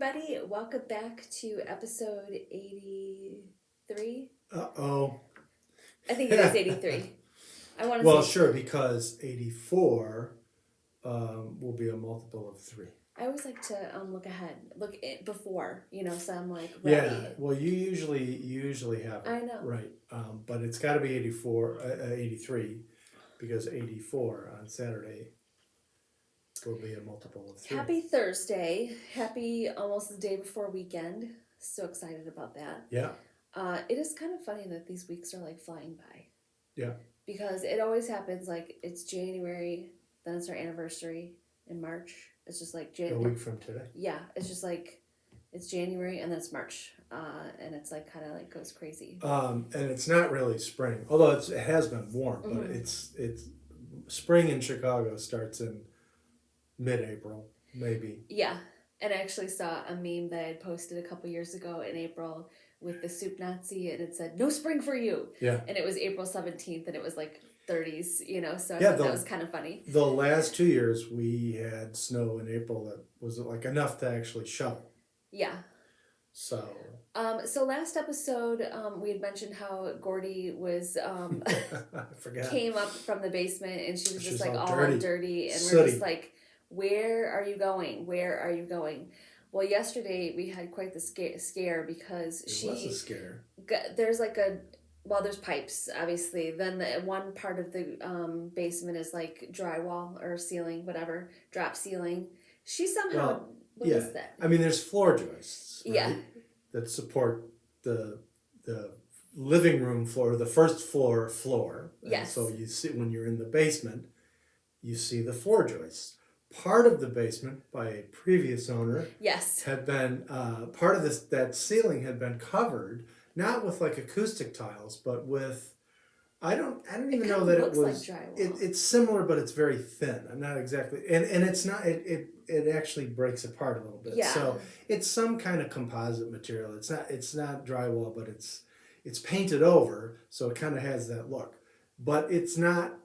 everybody. Welcome back to episode 83. Uh-oh. I think it is 83. I want to Well, say, sure, because 84 will be a multiple of 3. I always like to look ahead, before, so I'm like ready. Yeah, well, you usually have it. I know. Right. But it's got to be 83, because 84 on Saturday will be a multiple of 3. Happy Thursday. Happy almost the day before weekend. So excited about that. Yeah, It is kind of funny that these weeks are like flying by yeah. because it always happens like it's January, then it's our anniversary in March. It's just like A January. week from today. Yeah, it's just like it's January and then it's March, and it's like kind of like goes crazy. And it's not really spring, although it has been warm, but Mhm. it's spring in Chicago starts in mid-April, maybe. Yeah, and I actually saw a meme that I had posted a couple years ago in April with the soup Nazi, and it said "No spring for you," Yeah. and it was April 17th, and it was like 30s, so I Yeah, thought that was kind of funny. The last 2 years we had snow in April that was like enough to actually shovel. Yeah. So So last episode, we had mentioned how Gordy was I forgot. came up from the basement and she was She just was like all all dirty. dirty, and we're Sooty. just like, where are you going? Where are you going? Well, yesterday we had quite the scare because It was a scare. there's like there's pipes obviously. Then the one part of the basement is like drywall or ceiling, whatever, drop ceiling. She somehow Well, what yeah. is that? I mean, there's floor joists, right? Yeah. That support the living room floor, the first floor. And Yes. so you see when you're in the basement, you see the floor joists. Part of the basement by a previous owner Yes. had been part of that ceiling had been covered not with like acoustic tiles, but with I don't even know that it looks was like drywall. it's similar, but it's very thin. I'm not exactly and it's not it actually breaks apart a little bit. Yeah. So it's some kind of composite material. It's not drywall, but it's painted over, so it kind of has that look. But it's not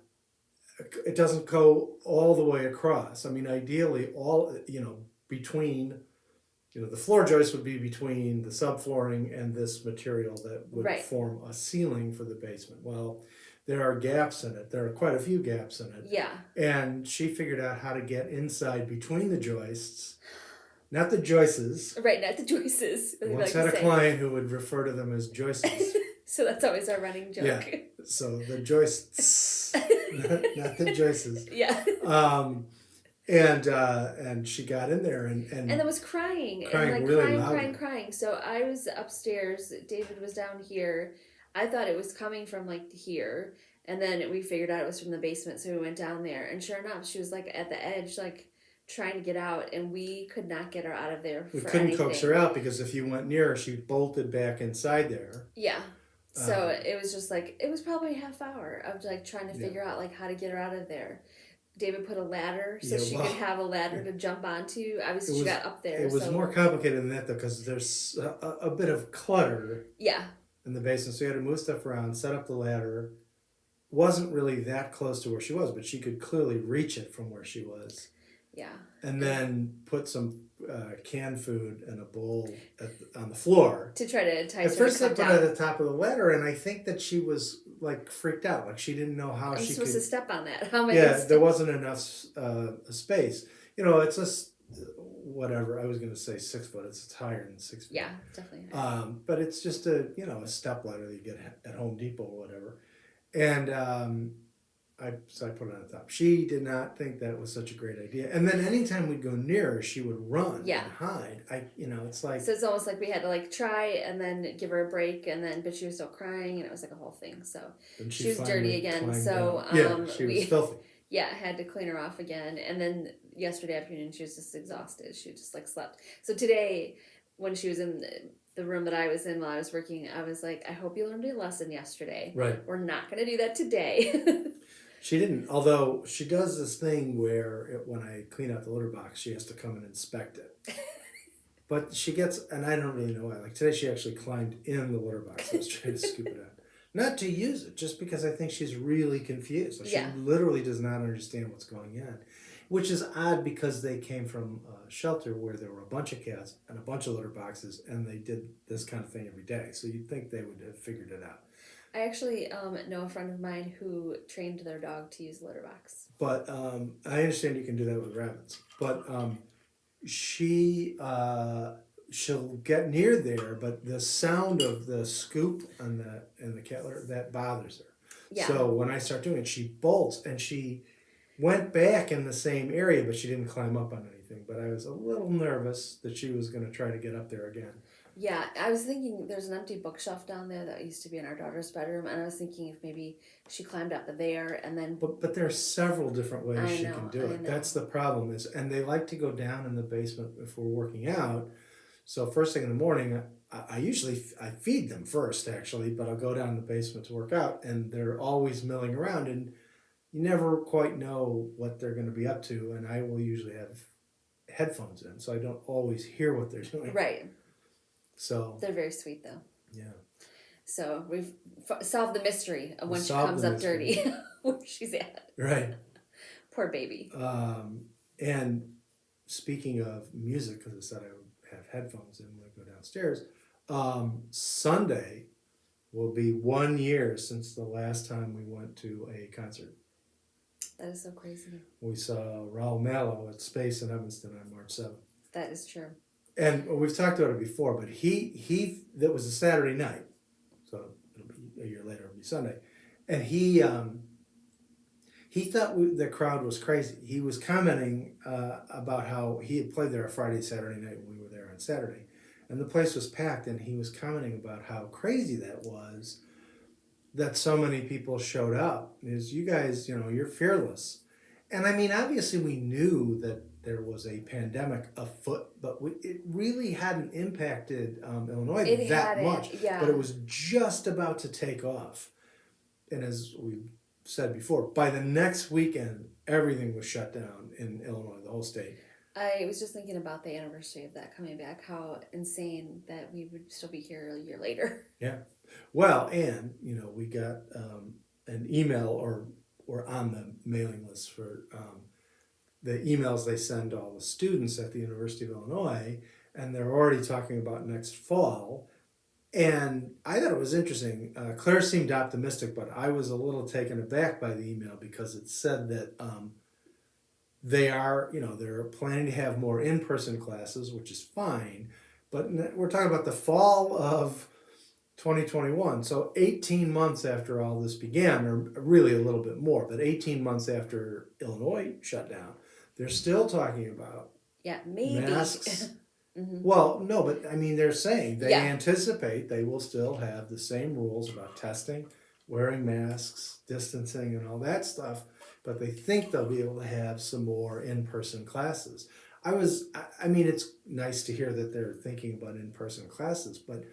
it doesn't go all the way across. I mean, ideally, between, the floor joist would be between the subflooring and this material that would Right. form a ceiling for the basement. Well, there are gaps in it. There are quite a few gaps in it. Yeah. And she figured out how to get inside between the joists, not the joists. Right, not the joists. I once had a client who would refer to them as joists. So that's always our running joke. Yeah. So the joists, not the joists. Yeah. And she got in there and then was crying Crying and like really crying. So I was upstairs. David was down here. I thought it was coming from like here, and then we figured out it was from the basement. So we went down there, and sure enough, she was like at the edge, like trying to get out, and we could not get her out of there. We couldn't coax her out because if you went near her, she bolted back inside there. Yeah. So it was just like it was probably a half hour of like trying to figure out like how to get her out of there. David put a ladder so she could have a ladder to jump onto. Obviously, she got up there. It was more complicated than that, though, because there's a bit of clutter. Yeah. In the basement, so you had to move stuff around, set up the ladder. Wasn't really that close to where she was, but she could clearly reach it from where she was. Yeah. And then put some canned food in a bowl on the floor to try to entice her. At first, I put her at the top of the ladder, and I think that she was like freaked out, like she didn't know how I'm she supposed could to step on that. How am I there wasn't enough space. It's just whatever. I was going to say 6 foot. It's higher than 6 feet. Yeah, definitely. But it's just a step ladder that you get at Home Depot or whatever, and so I put it on the top. She did not think that was such a great idea. And then anytime we'd go near her, she would run and hide. It's like... So it's almost like we had to like try and then give her a break, but she was still crying, and it was like a whole thing. So she was dirty again. So she was filthy. Yeah, I had to clean her off again. And then yesterday afternoon, she was just exhausted. She just like slept. So today, when she was in the room that I was in while I was working, I was like, I hope you learned a lesson yesterday. Right. We're not going to do that today. She didn't, although she does this thing where when I clean out the litter box, she has to come and inspect it. But she gets, and I don't really know why, like today she actually climbed in the litter box. I was trying to scoop it out. Not to use it, just because I think she's really confused. Like, she literally does not understand what's going on. which is odd because they came from a shelter where there were a bunch of cats and a bunch of litter boxes, and they did this kind of thing every day. So you'd think they would have figured it out. I actually know a friend of mine who trained their dog to use the litter box. But I understand you can do that with rabbits. But she she'll get near there, but the sound of the scoop and the cat litter, that bothers her. Yeah. So when I start doing it, she bolts, and she went back in the same area, but she didn't climb up on anything. But I was a little nervous that she was going to try to get up there again. Yeah, I was thinking there's an empty bookshelf down there that used to be in our daughter's bedroom, and I was thinking if maybe she climbed up there and then. But there are several different ways I she know, can do I it. know. That's the problem is, and they like to go down in the basement if we're working out. So first thing in the morning, I usually I feed them first actually, but I'll go down in the basement to work out, and they're always milling around, and you never quite know what they're going to be up to, and I will usually have headphones in, so I don't always hear what they're doing. Right. So They're very sweet though. yeah. So we've solved the mystery of We when she solved comes the up mystery. dirty, where she's at. Right. Poor baby. And speaking of music, because I said I would have headphones in when I go downstairs, Sunday will be 1 year since the last time we went to a concert. That is so crazy. We saw Raul Malo at Space in Evanston on March 7th. That is true. And we've talked about it before, but he that was a Saturday night, so it'll be a year later, it'll be Sunday, and he thought the crowd was crazy. He was commenting about how he had played there a Friday, Saturday night when we were there on Saturday, and the place was packed, and he was commenting about how crazy that was, that so many people showed up. Is you guys, you're fearless, and I mean, obviously we knew that there was a pandemic afoot, but it really hadn't impacted Illinois It that hadn't, much. yeah. But it was just about to take off. And as we said before, by the next weekend, everything was shut down in Illinois, the whole state. I was just thinking about the anniversary of that coming back, how insane that we would still be here a year later. Yeah. Well, and, we got an email or on the mailing list for the emails they send to all the students at the University of Illinois, and they're already talking about next fall. And I thought it was interesting. Claire seemed optimistic, but I was a little taken aback by the email because it said that they're planning to have more in-person classes, which is fine, but we're talking about the fall of 2021, so 18 months after all this began, or really a little bit more, but 18 months after Illinois shut down, they're still talking about Yeah, maybe. masks. Mm-hmm. Well, no, but I mean, they're saying they Yeah. anticipate they will still have the same rules about testing, wearing masks, distancing, and all that stuff, but they think they'll be able to have some more in-person classes. I mean, it's nice to hear that they're thinking about in-person classes, but,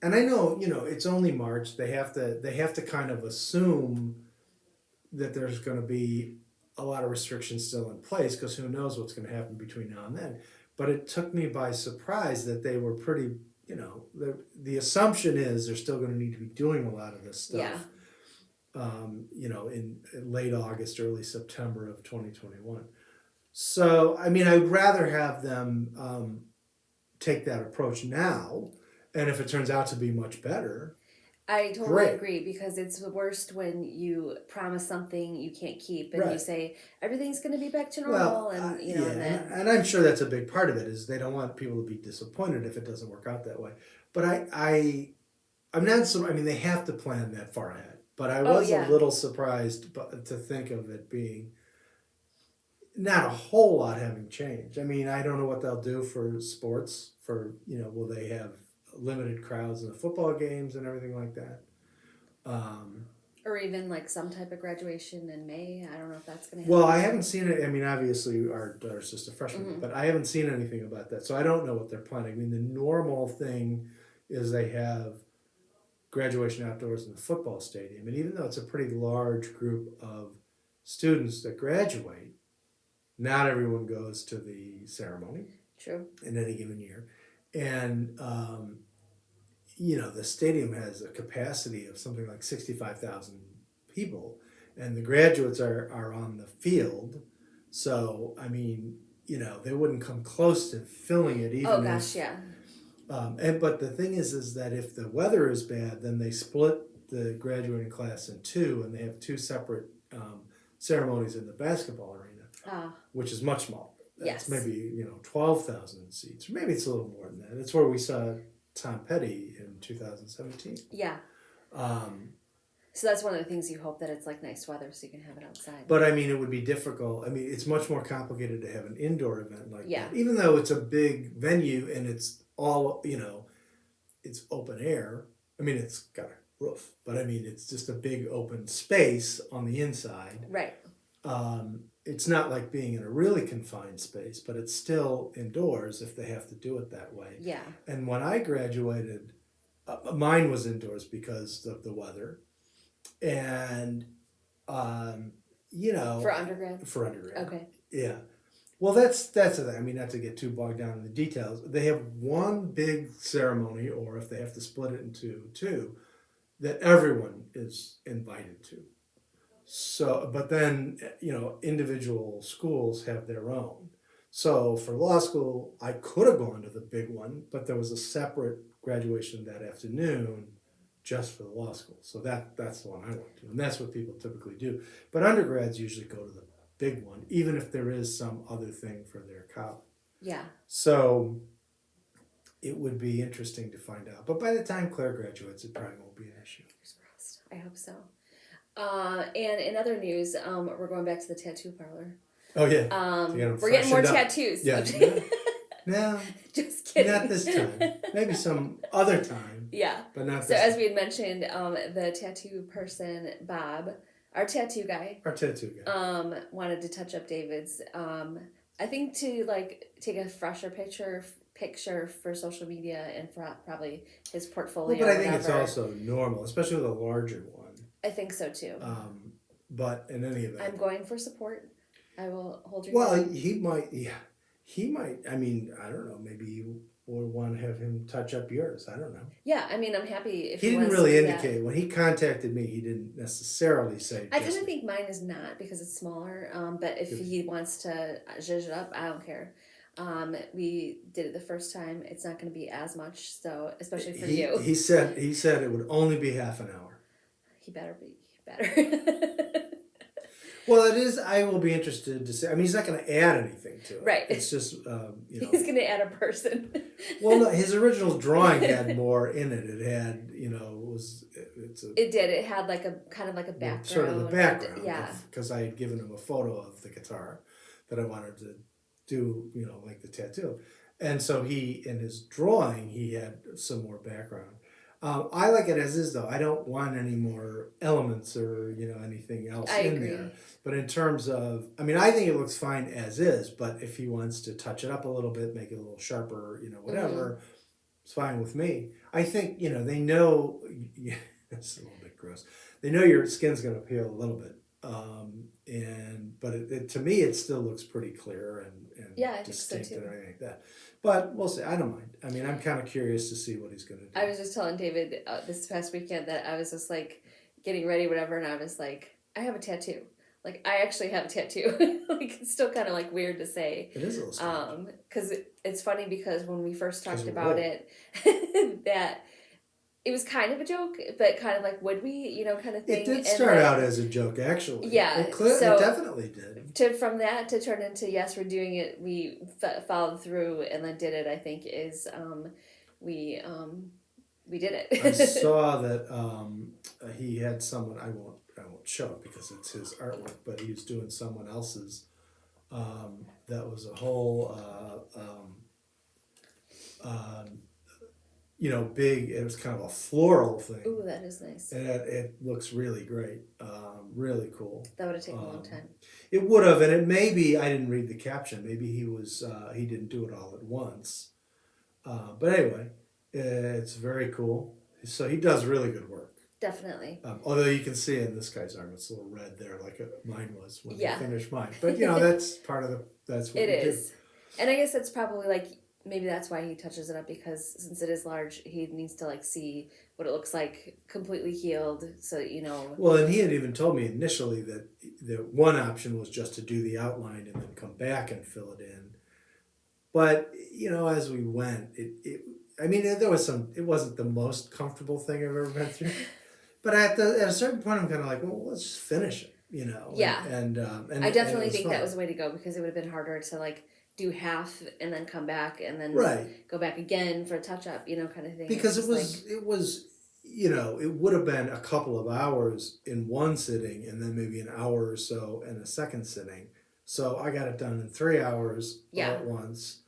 and I know, it's only March. They have to kind of assume that there's going to be a lot of restrictions still in place, because who knows what's going to happen between now and then. But it took me by surprise that they were pretty, the assumption is they're still going to need to be doing a lot of this stuff, in late August, early September of 2021. So, I mean, I'd rather have them take that approach now, and if it turns out to be much better, I totally Great. agree, because it's the worst when you promise something you can't keep and you Right. say everything's going to be back to normal, and yeah, and then and I'm sure that's a big part of it is they don't want people to be disappointed if it doesn't work out that way. But I'm not so. I mean, they have to plan that far ahead. But I was yeah. a little surprised to think of it being not a whole lot having changed. I mean, I don't know what they'll do for sports. Will they have limited crowds in the football games and everything like that? or even like some type of graduation in May. I don't know if that's going to happen. Well, I haven't seen it. I mean, obviously, our daughter's just a freshman, Mhm. but I haven't seen anything about that. So I don't know what they're planning. I mean, the normal thing is they have graduation outdoors in the football stadium. And even though it's a pretty large group of students that graduate, not everyone goes to the ceremony True. in any given year. And, the stadium has a capacity of something like 65,000 people, and the graduates are on the field. So I mean, they wouldn't come close to filling it even Oh gosh, if. yeah. But the thing is that if the weather is bad, then they split the graduating class in two, and they have two separate ceremonies in the basketball arena, Ah, which is much smaller. That's yes. maybe 12,000 seats, or maybe it's a little more than that. It's where we saw Tom Petty in 2017. Yeah. Um, So that's one of the things you hope that it's like nice weather so you can have it outside. but I mean, it would be difficult. I mean, it's much more complicated to have an indoor event like Yeah. that, even though it's a big venue and it's all it's open air. I mean, it's got a roof, but I mean, it's just a big open space on the inside. Right. It's not like being in a really confined space, but it's still indoors if they have to do it that way. Yeah. And when I graduated, mine was indoors because of the weather, and For undergrad? for undergrad, Okay. yeah. Well, that's the thing. I mean, not to get too bogged down in the details. They have one big ceremony, or if they have to split it into two, that everyone is invited to. So, but then, individual schools have their own. So for law school, I could have gone to the big one, but there was a separate graduation that afternoon just for the law school. So that's the one I went to. And that's what people typically do. But undergrads usually go to the big one, even if there is some other thing for their college. Yeah. So it would be interesting to find out. But by the time Claire graduates, it probably won't be an issue. Fingers crossed. I hope so. And in other news, we're going back to the tattoo parlor. Oh, yeah. We're getting more freshened up. tattoos. Yeah. No, Just kidding. not this time. Maybe some other time, Yeah. but not So this as time. we had mentioned, the tattoo person, Bob, our tattoo guy, Our tattoo guy. wanted to touch up David's. I think to like take a fresher picture for social media and for probably his portfolio. Well, but I or think it's whatever. also normal, especially with a larger one. I think so too. But in any event. I'm going for support. I will hold your Well, hand. he might, yeah. He might, I mean, I don't know, maybe you would want to have him touch up yours. I don't know. Yeah, I mean, I'm happy if He didn't wants to really do that. indicate. When he contacted me, he didn't necessarily say. I just kind of think mine is not because it's smaller. But if he wants to zhuzh it up, I don't care. We did it the first time. It's not going to be as much, so especially for you. He said it would only be half an hour. He better be better. Well, it is. I will be interested to see. I mean, he's not going to add anything to it. Right. It's just, He's going to add a person. Well, no, his original drawing had more in it. It had, It did. It had like a kind of like a background. sort of the background. Yeah. Because I had given him a photo of the guitar that I wanted to do, like the tattoo. And so in his drawing, he had some more background. I like it as is, though. I don't want any more elements or, anything else I in agree. there. But in terms of, I mean, I think it looks fine as is, but if he wants to touch it up a little bit, make it a little sharper, whatever, it's fine with me. I think, they know, it's a little bit gross. They know your skin's going to peel a little bit. But to me, it still looks pretty clear and Yeah, I think so, distinct too. and everything like that. But we'll see. I don't mind. I mean, I'm kind of curious to see what he's going to do. I was just telling David this past weekend that I was just like getting ready, whatever, and I was like, I have a tattoo. Like, I actually have a tattoo. Like, it's still kind of like weird to say. It is a little strange. Because it's funny because when we first talked 'Cause we're about old. it, that it was kind of a joke, but kind of like, would we, kind of thing. It did And start then out as a joke, actually. Yeah, It so- definitely did. from that to turn into, yes, we're doing it, we followed through and then did it, I think, is we did it. I saw that he had someone. I won't show it because it's his artwork, but he was doing someone else's. That was a whole, big. It was kind of a floral thing, Ooh, that is nice. and it looks really great. Really cool. That would have taken a long time. It would have, and it maybe I didn't read the caption. Maybe he didn't do it all at once. But anyway, it's very cool. So he does really good work. Definitely. Although you can see in this guy's arm, it's a little red there, like mine was when Yeah. I finished mine. But that's part of that's what It we is. And I guess that's probably like maybe that's why he touches it up, because since it is large, he needs to like see what it looks like completely healed, so that you know. Well, and he had even told me initially that the one option was just to do the outline and then come back and fill it in. But as we went, I mean, there was it wasn't the most comfortable thing I've ever been through. But at a certain point, I'm kind of like, well, let's just finish it, Yeah. And I definitely think fun. that was the way to go, because it would have been harder to like do half and then come back and then Right. go back again for a touch up, kind of thing. Because It's just it was it would have been a couple of hours in one sitting and then maybe an hour or so in a second sitting. So I got it done in 3 hours all Yeah. at once.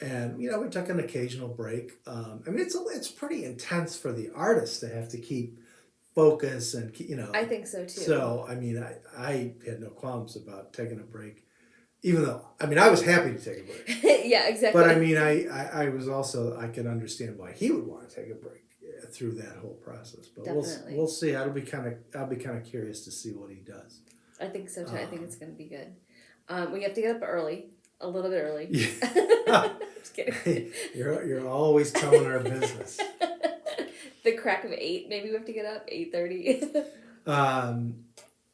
And we took an occasional break. I mean, it's pretty intense for the artist to have to keep focus and I think so too. So I mean, I had no qualms about taking a break, even though I was happy to take a break. Yeah, exactly. But I mean, I was also, I can understand why he would want to take a break through that whole process. But Definitely. we'll see. I'll be kind of curious to see what he does. I think so too. I think it's going to be good. We have to get up early, a little bit early. Yeah. Just kidding. Hey, you're always telling our business. The crack of 8, maybe we have to get up 8:30.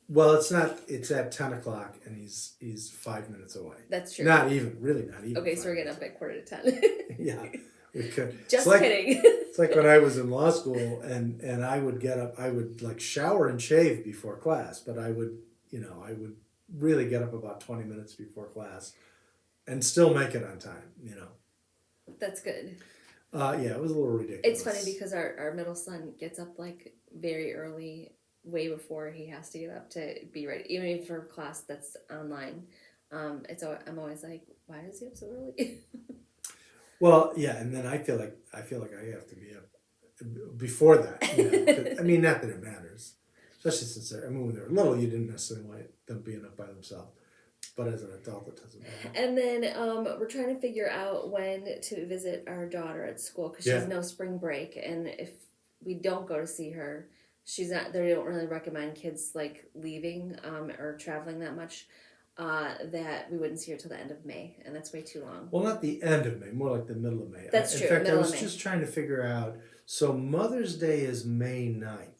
Well, it's not. It's at 10 o'clock, and he's 5 minutes away. That's true. Not even. Okay, so we're getting up at 9:45. Yeah, we could. Just kidding. It's like when I was in law school, and I would get up. I would like shower and shave before class, but I would really get up about 20 minutes before class, and still make it on time. That's good. Yeah, it was a little ridiculous. It's funny because our middle son gets up like very early, way before he has to get up to be ready, even for class that's online. I'm always like, why is he up so early? Well, yeah, and then I feel like I have to be up before that. 'Cause, I mean, not that it matters, especially since when they were little, you didn't necessarily want them being up by themselves. But as an adult, it doesn't matter. And then we're trying to figure out when to visit our daughter at school, because she has no spring break, and if we don't go to see her, she's not. They don't really recommend kids like leaving or traveling that much. That we wouldn't see her till the end of May, and that's way too long. Well, not the end of May, more like the middle of May. That's true. In fact, I was May. just trying to figure out. So Mother's Day is May 9th.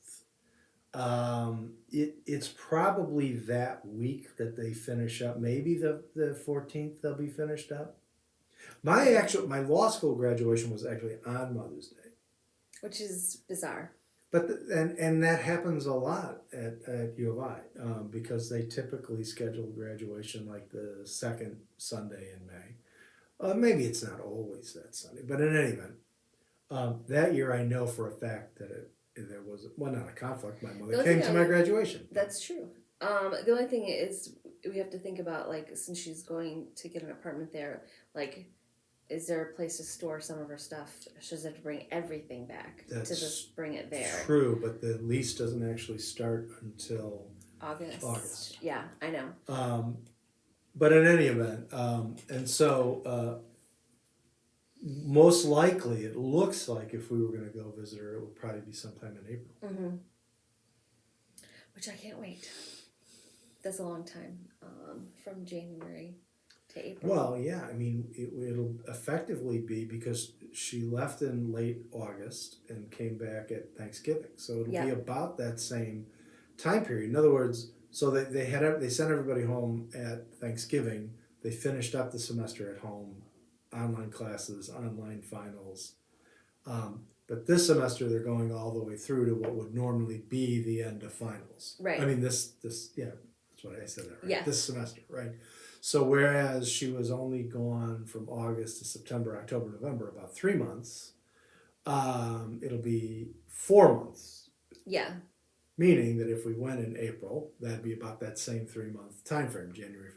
It's probably that week that they finish up. Maybe the 14th they'll be finished up. My law school graduation was actually on Mother's Day, Which is bizarre. but and that happens a lot at U of I because they typically schedule graduation like the second Sunday in May. Maybe it's not always that Sunday, but in any event, that year I know for a fact that there was not a conflict. My mother came to my graduation. That's true. The only thing is we have to think about, like, since she's going to get an apartment there, like, is there a place to store some of her stuff? She doesn't have to bring everything back to just bring it there. True, but the lease doesn't actually start until August. Yeah, I know. But in any event, and so most likely it looks like if we were going to go visit her, it would probably be sometime in April. Mm-hmm. Which I can't wait. That's a long time, from January to April. Well, yeah, I mean, it'll effectively be because she left in late August and came back at Thanksgiving, so it'll be about that same time period. In other words, so they sent everybody home at Thanksgiving. They finished up the semester at home, online classes, online finals. But this semester they're going all the way through to what would normally be the end of finals. Right. I mean this yeah, that's what I said that right. Yeah. This semester, right? So whereas she was only gone from August to September, October, November, about 3 months, it'll be 4 months. Yeah. Meaning that if we went in April, that'd be about that same 3 month time frame, January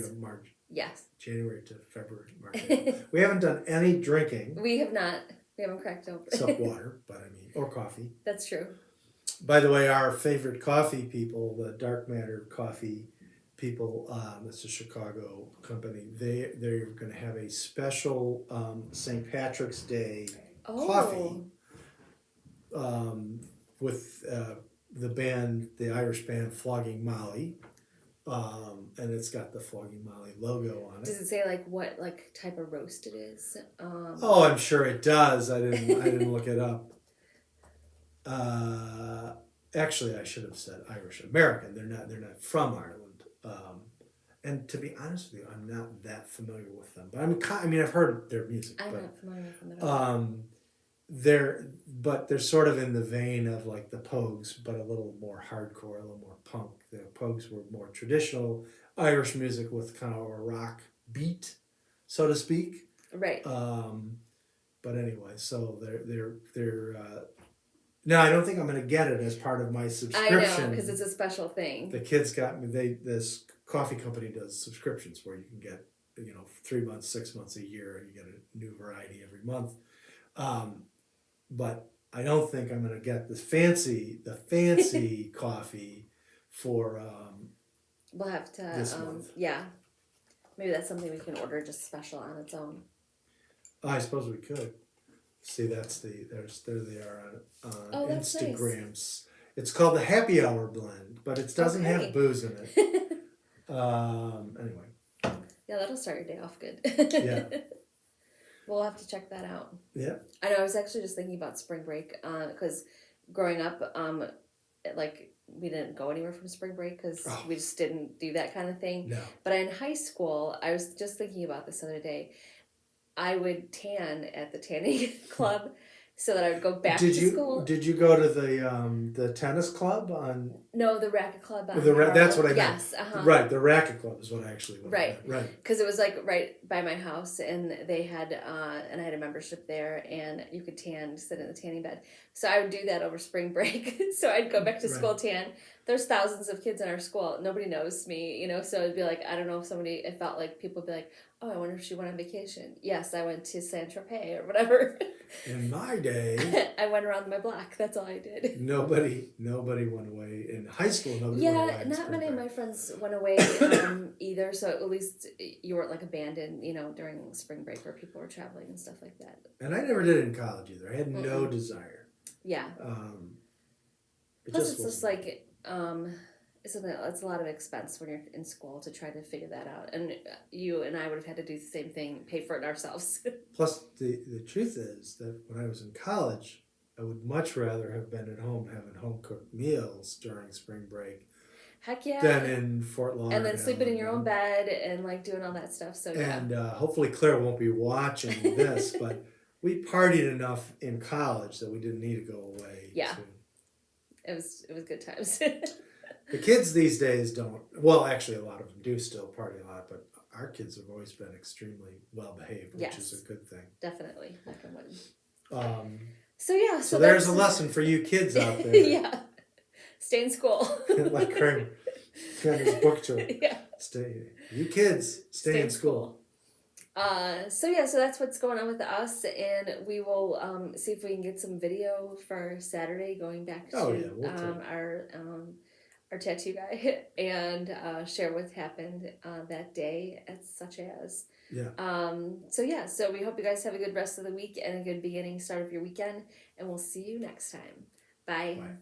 to March. Yes. January to February, March. April. We haven't done any drinking. We have not. We haven't cracked open. Except water, but I mean, or coffee. That's true. By the way, our favorite coffee people, the Dark Matter coffee people, it's a Chicago company. They're going to have a special St. Patrick's Day coffee with the Irish band Flogging Molly. And it's got the Foggy Molly logo on Does it. it say like what like type of roast it is? Oh, I'm sure it does. I didn't look it up. Actually, I should have said Irish American. They're not from Ireland. And to be honest with you, I'm not that familiar with them. But I've heard their music. I'm But not familiar with them at all. they're sort of in the vein of like the Pogues, but a little more hardcore, a little more punk. The Pogues were more traditional Irish music with kind of a rock beat, so to speak. Right. But anyway, so they're no, I don't think I'm gonna get it as part of my I subscription. know, because it's a special thing. The kids got me. This coffee company does subscriptions where you can get 3 months, 6 months, a year, and you get a new variety every month. But I don't think I'm gonna get the fancy coffee for We'll have to, this month. yeah. Maybe that's something we can order just special on its own. I suppose we could. See, there they are on Oh, that's nice. Instagrams. It's called the Happy Hour Blend, but it doesn't Okay. have booze in it. Anyway, Yeah, that'll start your day off good. Yeah. We'll have to check that out. yeah. I know, I was actually just thinking about spring break, because growing up, we didn't go anywhere from spring break because Oh. we just didn't do that kind of thing. No. But in high school, I was just thinking about this the other day. I would tan at the tanning club so that I would go back to school. Did you go to the tennis club on? No, the racket club. On That's what I meant. Yes, Right, the racket club is what I actually went. Right. Right. Because it was like right by my house, and they had and I had a membership there, and you could sit in the tanning bed. So I would do that over spring break. So I'd go back to school tan. There's thousands of kids in our school. Nobody knows me, So it'd be like, I don't know if it felt like people would be like, oh, I wonder if she went on vacation. Yes, I went to Saint Tropez or whatever. In my day, I went around my block. That's all I did. nobody went away in high school. Nobody went away. Yeah, not many of my friends went away either. So at least you weren't like abandoned, during spring break where people were traveling and stuff like that. And I never did it in college either. I had no desire. Yeah. It Plus, just it's just wasn't. like it's a lot of expense when you're in school to try to figure that out, and you and I would have had to do the same thing, pay for it ourselves. Plus, the truth is that when I was in college, I would much rather have been at home having home cooked meals during spring break Heck yeah. than in Fort Lauderdale. And then sleeping in your own bed and like doing all that stuff. So yeah. And hopefully Claire won't be watching this, but we partied enough in college that we didn't need to go away. Yeah. It was good times. The kids these days don't. Well, actually, a lot of them do still party a lot, but our kids have always been extremely well behaved, which Yes. is a good thing. Definitely. Knock on wood. So yeah. So there's a lesson for you kids out there. Yeah. Stay in school. Like Kramer got his book tour. Yeah. You kids, stay in school. So that's what's going on with us, and we will see if we can get some video for Saturday going back to our tattoo guy and share what happened that day, such as. Yeah. So we hope you guys have a good rest of the week and a good start of your weekend, and we'll see you next time. Bye. Bye.